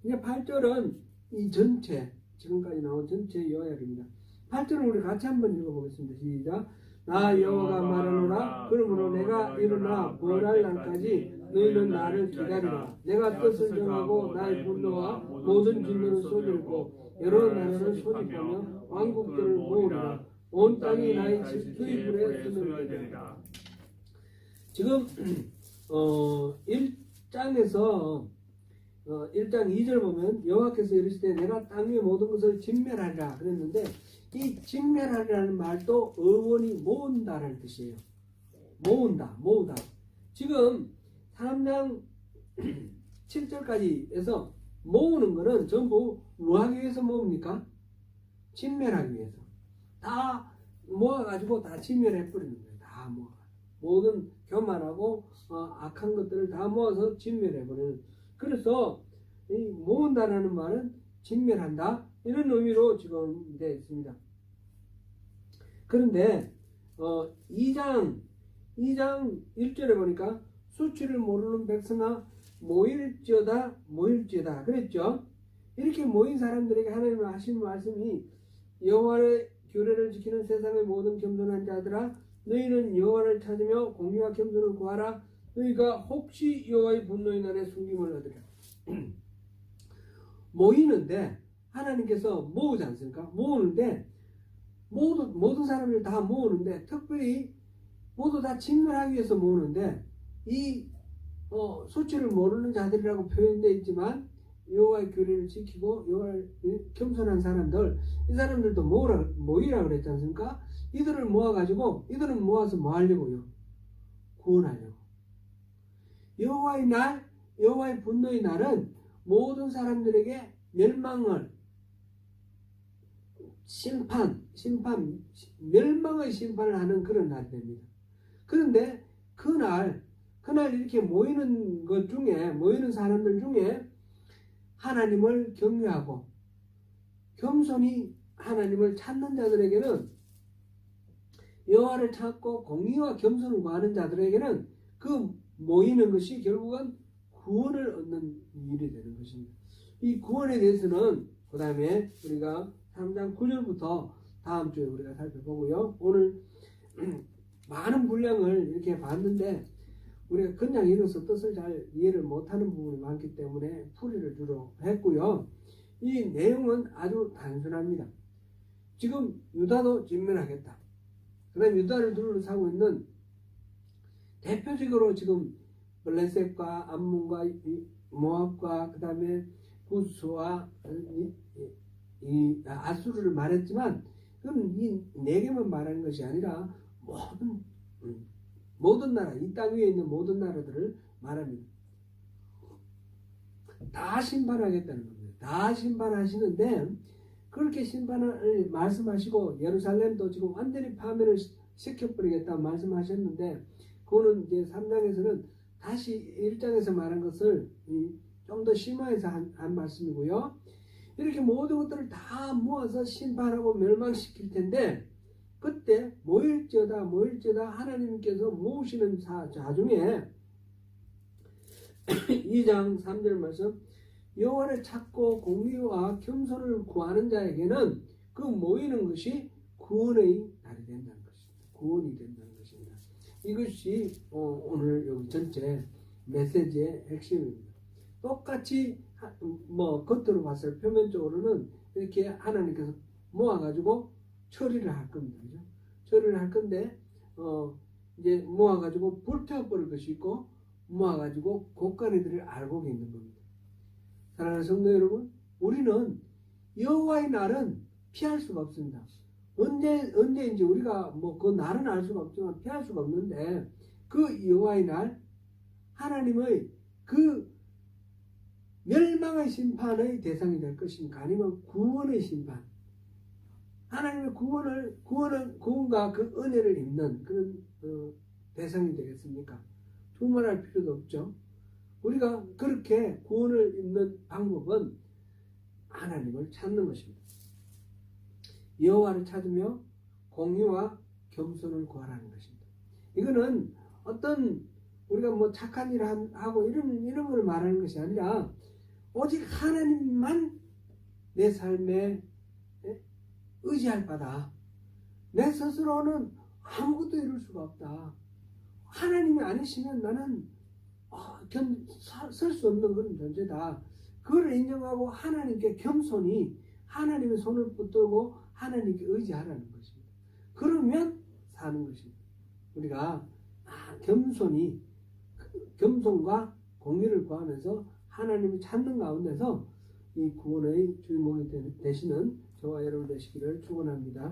이제 8절은 이 전체, 지금까지 나온 전체 요약입니다. 8절은 우리 같이 한번 읽어보겠습니다. 시작. 나 여호와가 말하노라. 그러므로 내가 일어나 벌할 날까지 너희는 나를 기다리라. 내가 뜻을 정하고 나의 분노와 모든 진노를 쏟을고 여러 나라를 소집하며 왕국들을 모으리라. 온 땅이 나의 질투의 불에 쓰는 되리라. 지금 1장에서 1장 2절 보면 여호와께서 이르시되 내가 땅의 모든 것을 진멸하리라 그랬는데, 이 진멸하리라는 말도 어원이 모은다라는 뜻이에요. 모으다. 지금 3장 7절까지 해서 모으는 거는 전부 뭐 하기 위해서 모읍니까? 진멸하기 위해서. 다 모아가지고 다 진멸해버리는 거예요. 다 모아. 모든 교만하고 악한 것들을 다 모아서 진멸해버리는. 그래서 이 모은다라는 말은 진멸한다. 이런 의미로 지금 되어 있습니다. 그런데 2장 1절에 보니까 수치를 모르는 백성아 모일지어다 그랬죠. 이렇게 모인 사람들에게 하나님이 하신 말씀이 여호와의 규례를 지키는 세상의 모든 겸손한 자들아 너희는 여호와를 찾으며 공의와 겸손을 구하라. 너희가 혹시 여호와의 분노의 날에 숨김을 얻으리라. 모이는데 하나님께서 모으지 않습니까? 모으는데 모든 사람들 다 모으는데 특별히 모두 다 진멸하기 위해서 모으는데 이 수치를 모르는 자들이라고 표현되어 있지만 여호와의 규례를 지키고 여호와를 겸손한 사람들, 이 사람들도 모이라 그랬지 않습니까? 이들을 모아가지고 이들은 모아서 뭐 하려고요? 구원하려고. 여호와의 날, 여호와의 분노의 날은 모든 사람들에게 멸망을 멸망의 심판을 하는 그런 날이 됩니다. 그런데 그날 이렇게 모이는 것 중에, 모이는 사람들 중에 하나님을 경외하고 겸손히 하나님을 찾는 자들에게는, 여호와를 찾고 공의와 겸손을 구하는 자들에게는 그 모이는 것이 결국은 구원을 얻는 일이 되는 것입니다. 이 구원에 대해서는 그 다음에 우리가 3장 9절부터 다음 주에 우리가 살펴보고요. 오늘 많은 분량을 이렇게 봤는데 우리가 그냥 읽어서 뜻을 잘 이해를 못하는 부분이 많기 때문에 풀이를 주로 했고요. 이 내용은 아주 단순합니다. 지금 유다도 진멸하겠다. 그 다음에 유다를 둘러싸고 있는 대표적으로 지금 블레셋과 암몬과 모압과 그 다음에 부스와 이 아수르를 말했지만 그건 이 네 개만 말하는 것이 아니라 모든 나라, 이 땅 위에 있는 모든 나라들을 말합니다. 다 심판하겠다는 겁니다. 다 심판하시는데 그렇게 심판을 말씀하시고 예루살렘도 지금 완전히 파멸을 시켜버리겠다 말씀하셨는데 그거는 이제 3장에서는 다시 1장에서 말한 것을 좀 더 심화해서 한 말씀이고요. 이렇게 모든 것들을 다 모아서 심판하고 멸망시킬 텐데 그때 모일지어다 하나님께서 모으시는 자 중에 2장 3절 말씀 여호와를 찾고 공의와 겸손을 구하는 자에게는 그 모이는 것이 구원의 날이 된다는 것입니다. 구원이 된다는 것입니다. 이것이 오늘 여기 전체 메시지의 핵심입니다. 똑같이 겉으로 봤을 때 표면적으로는 이렇게 하나님께서 모아가지고 처리를 할 겁니다. 그죠? 처리를 할 건데 이제 모아가지고 불태워버릴 것이 있고 모아가지고 곳간이들을 알고 있는 겁니다. 사랑하는 성도 여러분, 우리는 여호와의 날은 피할 수가 없습니다. 언제인지 우리가 그 날은 알 수가 없지만 피할 수가 없는데 그 여호와의 날 하나님의 그 멸망의 심판의 대상이 될 것입니까? 아니면 구원의 심판? 하나님의 구원과 그 은혜를 입는 그런 대상이 되겠습니까? 두말할 필요도 없죠. 우리가 그렇게 구원을 입는 방법은 하나님을 찾는 것입니다. 여호와를 찾으며 공의와 겸손을 구하라는 것입니다. 이거는 어떤 우리가 착한 일을 하고 이런 걸 말하는 것이 아니라 오직 하나님만 내 삶에 의지할 바다. 내 스스로는 아무것도 이룰 수가 없다. 하나님이 아니시면 나는 설 수 없는 그런 존재다. 그걸 인정하고 하나님께 겸손히 하나님의 손을 붙들고 하나님께 의지하라는 것입니다. 그러면 사는 것입니다. 우리가 겸손히 겸손과 공의를 구하면서 하나님을 찾는 가운데서 이 구원의 주인공이 되시는 저와 여러분 되시기를 축원합니다.